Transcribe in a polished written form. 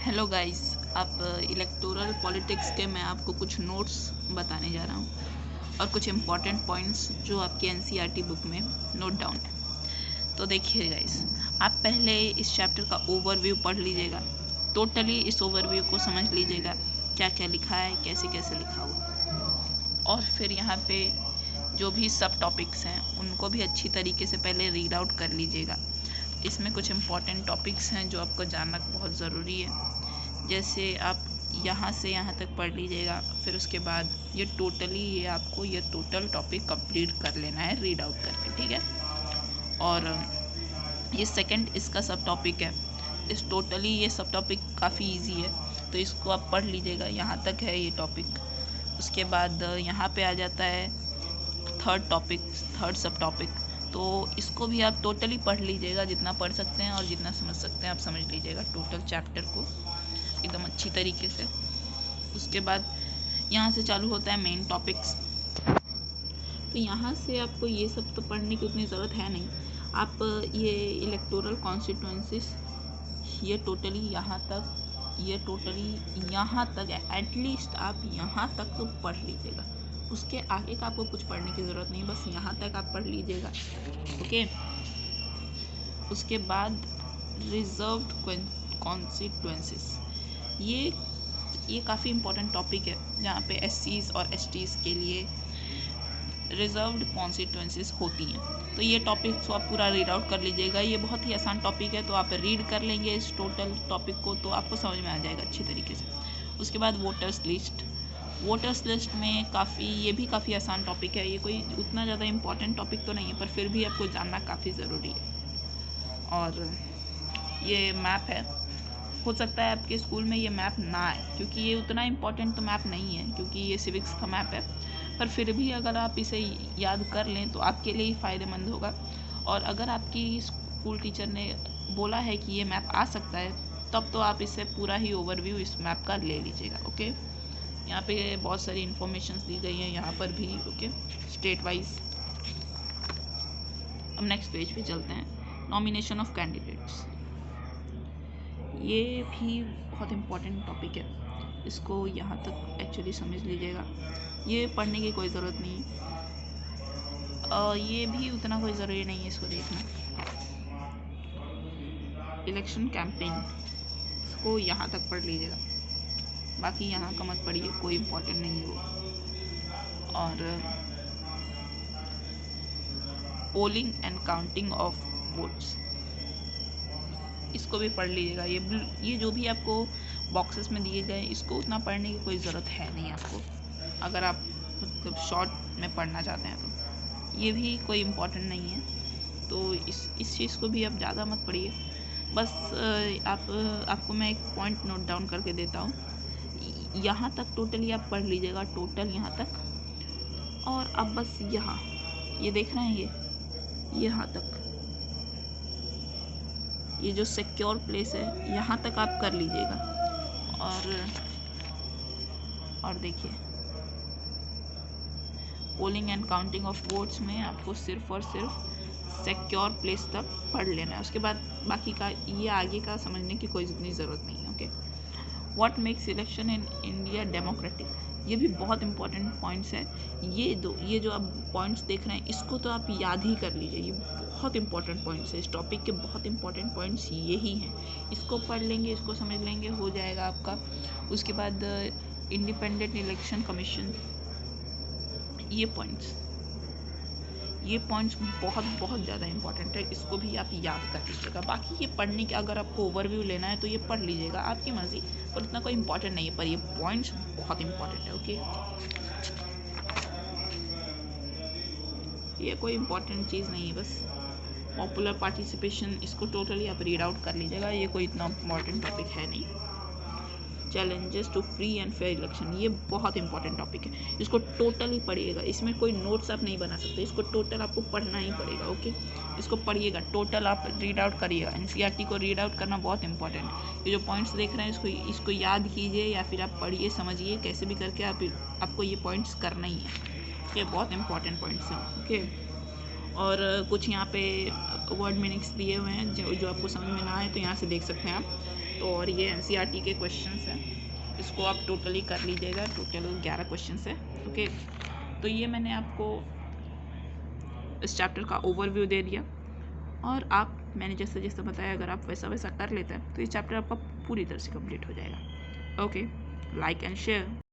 Hello guys. आप electoral politics के मैं आपको कुछ नोट्स बताने जा रहा हूँ और कुछ इम्पॉर्टेंट पॉइंट्स जो आपकी एनसीईआरटी बुक में नोट डाउन है। तो देखिए गाइस, आप पहले इस चैप्टर का ओवरव्यू पढ़ लीजिएगा। टोटली इस ओवरव्यू को समझ लीजिएगा, क्या क्या लिखा है, कैसे कैसे लिखा हुआ, और फिर यहाँ पे जो भी सब टॉपिक्स हैं उनको भी अच्छी तरीके से पहले रीड आउट कर लीजिएगा। इसमें कुछ इम्पॉर्टेंट टॉपिक्स हैं जो आपको जानना बहुत ज़रूरी है। जैसे आप यहाँ से यहाँ तक पढ़ लीजिएगा, फिर उसके बाद ये आपको ये टोटल टॉपिक कंप्लीट कर लेना है रीड आउट करके, ठीक है। और ये सेकंड इसका सब टॉपिक है। ये सब टॉपिक काफ़ी इजी है, तो इसको आप पढ़ लीजिएगा। यहाँ तक है ये टॉपिक। उसके बाद यहाँ पे आ जाता है थर्ड सब टॉपिक। तो इसको भी आप टोटली पढ़ लीजिएगा, जितना पढ़ सकते हैं और जितना समझ सकते हैं आप समझ लीजिएगा टोटल चैप्टर को एकदम अच्छी तरीके से। उसके बाद यहाँ से चालू होता है मेन टॉपिक्स। तो यहाँ से आपको ये सब तो पढ़ने की उतनी ज़रूरत है नहीं। आप ये इलेक्टोरल कॉन्स्टिट्यूएंसीज ये टोटली यहाँ तक है, एटलीस्ट आप यहाँ तक तो पढ़ लीजिएगा। उसके आगे का आपको कुछ पढ़ने की ज़रूरत नहीं, बस यहाँ तक आप पढ़ लीजिएगा, ओके। उसके बाद रिजर्व्ड कॉन्स्टिट्यूएंसीज, ये काफ़ी इम्पोर्टेंट टॉपिक है, जहाँ पे एससीज और एसटीज के लिए रिजर्व्ड कॉन्स्टिट्यूएंसीज होती हैं। तो ये टॉपिक को आप पूरा रीड आउट कर लीजिएगा। ये बहुत ही आसान टॉपिक है, तो आप रीड कर लेंगे इस टोटल टॉपिक को तो आपको समझ में आ जाएगा अच्छी तरीके से। उसके बाद वोटर्स लिस्ट में ये भी काफ़ी आसान टॉपिक है। ये कोई उतना ज़्यादा इम्पोर्टेंट टॉपिक तो नहीं है, पर फिर भी आपको जानना काफ़ी ज़रूरी है। और ये मैप है, हो सकता है आपके स्कूल में ये मैप ना आए, क्योंकि ये उतना इम्पोर्टेंट तो मैप नहीं है, क्योंकि ये सिविक्स का मैप है। पर फिर भी अगर आप इसे याद कर लें तो आपके लिए ही फ़ायदेमंद होगा। और अगर आपकी स्कूल टीचर ने बोला है कि ये मैप आ सकता है, तब तो आप इससे पूरा ही ओवरव्यू इस मैप का ले लीजिएगा, ओके। यहाँ पे बहुत सारी इन्फॉर्मेशंस दी गई हैं, यहाँ पर भी, ओके, स्टेट वाइज। अब नेक्स्ट पेज पे चलते हैं, नॉमिनेशन ऑफ कैंडिडेट्स। ये भी बहुत इम्पोर्टेंट टॉपिक है, इसको यहाँ तक एक्चुअली समझ लीजिएगा। ये पढ़ने की कोई ज़रूरत नहीं, ये भी उतना कोई ज़रूरी नहीं है इसको देखना। इलेक्शन कैंपेन, इसको यहाँ तक पढ़ लीजिएगा, बाकी यहाँ का मत पढ़िए, कोई इम्पोर्टेंट नहीं है वो। और polling and counting of votes, इसको भी पढ़ लीजिएगा। ये जो भी आपको बॉक्सेस में दिए गए, इसको उतना पढ़ने की कोई ज़रूरत है नहीं आपको, अगर आप मतलब शॉर्ट में पढ़ना चाहते हैं तो। ये भी कोई इम्पोर्टेंट नहीं है, तो इस चीज़ को भी आप ज़्यादा मत पढ़िए। बस आपको मैं एक पॉइंट नोट डाउन करके देता हूँ, यहाँ तक टोटली आप पढ़ लीजिएगा, टोटल यहाँ तक। और अब बस यहाँ ये देख रहे हैं, यहाँ तक ये जो सिक्योर प्लेस है, यहाँ तक आप कर लीजिएगा। और देखिए, polling and counting of votes में आपको सिर्फ और सिर्फ सिक्योर प्लेस तक पढ़ लेना है। उसके बाद बाकी का ये आगे का समझने की कोई इतनी ज़रूरत नहीं है, okay. What makes election in India democratic, ये भी बहुत इंपॉर्टेंट पॉइंट्स है। ये जो आप पॉइंट्स देख रहे हैं, इसको तो आप याद ही कर लीजिए, ये बहुत इंपॉर्टेंट पॉइंट्स है। इस टॉपिक के बहुत इंपॉर्टेंट पॉइंट्स यही हैं, इसको पढ़ लेंगे, इसको समझ लेंगे, हो जाएगा आपका। उसके बाद इंडिपेंडेंट इलेक्शन कमीशन, ये पॉइंट्स बहुत ज़्यादा इंपॉर्टेंट है, इसको भी आप याद कर लीजिएगा। बाकी ये पढ़ने के, अगर आपको ओवरव्यू लेना है तो ये पढ़ लीजिएगा, आपकी मर्ज़ी, पर उतना कोई इंपॉर्टेंट नहीं है, पर ये पॉइंट्स बहुत इंपॉर्टेंट है, ओके। ये कोई इंपॉर्टेंट चीज़ नहीं है, बस पॉपुलर पार्टिसिपेशन, इसको टोटली आप रीड आउट कर लीजिएगा, ये कोई इतना इंपॉर्टेंट टॉपिक है नहीं। Challenges to free and fair election, ये बहुत इंपॉर्टेंट टॉपिक है, इसको टोटली पढ़िएगा। इसमें कोई नोट्स आप नहीं बना सकते, इसको टोटल आपको पढ़ना ही पड़ेगा, ओके। इसको पढ़िएगा, टोटल आप रीड आउट करिएगा। एनसीईआरटी को रीड आउट करना बहुत इंपॉर्टेंट है। ये जो पॉइंट्स देख रहे हैं, इसको याद कीजिए, या फिर आप पढ़िए, समझिए, कैसे भी करके आपको ये पॉइंट्स करना ही है, ये बहुत इंपॉर्टेंट पॉइंट्स हैं, ओके। और कुछ यहाँ पे वर्ड मीनिंग्स दिए हुए हैं, जो आपको समझ में ना आए तो यहाँ से देख सकते हैं आप। तो और ये NCERT के क्वेश्चंस हैं, इसको आप टोटली कर लीजिएगा। टोटल 11 क्वेश्चंस है। ओके, तो ये मैंने आपको इस चैप्टर का ओवरव्यू दे दिया, और मैंने जैसे जैसे बताया, अगर आप वैसा वैसा कर लेते हैं तो ये चैप्टर आपका पूरी तरह से कंप्लीट हो जाएगा। Okay, like and share.